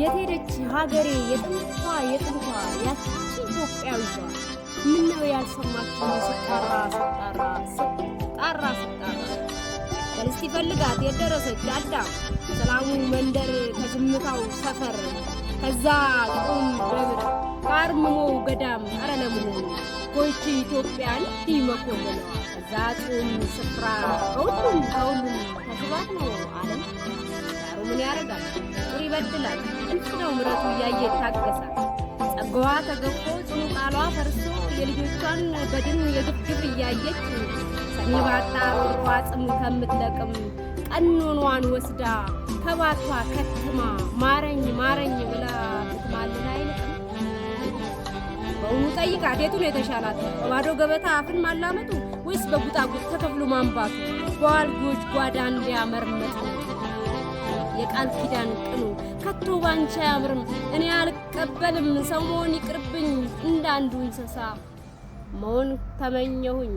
የቴደች ሀገሬ የጥንቷ ያቺ ኢትዮጵያዊቷ ምነው ያልሰማችሁ ስጣራ በልስቲ ፈልጋት የደረሰች አዳም ሰላሙ መንደር ከዝምታው ሰፈር ከዛ ቁም ደብር ካርምሞው ገዳም አረለሙን ኮይቺ ኢትዮጵያን ዲመኮለዋ ከዛ ቁም ስፍራ ከሁሉም ተስባት ነው ዓለም ዳሩ ምን ያረጋል ጥሩ ይበድላል እንፍነው ምረቱ እያየ ታገሳል ጸጋዋ ተገፎ ጽኑ ቃሏ ፈርሶ የልጆቿን በድን የግፍግፍ እያየች ሰኒባታ ወሯ ጽም ከምትለቅም ቀኖኗን ወስዳ ከባቷ ከትማ ማረኝ ብላ ትማልና አይልቅም በእውኑ ጠይቃት የቱ ነው የተሻላት በባዶ ገበታ አፍን ማላመጡ ወይስ በጉጣጉጥ ተከፍሎ ማንባቱ በዋልጎች ጓዳ እንዲያመርመጥ የቃል ኪዳን ቅኑ ከቶ ባንቻ ያምርም እኔ አልቀበልም ሰው መሆን ይቅርብኝ እንዳንዱ እንስሳ መሆን ተመኘሁኝ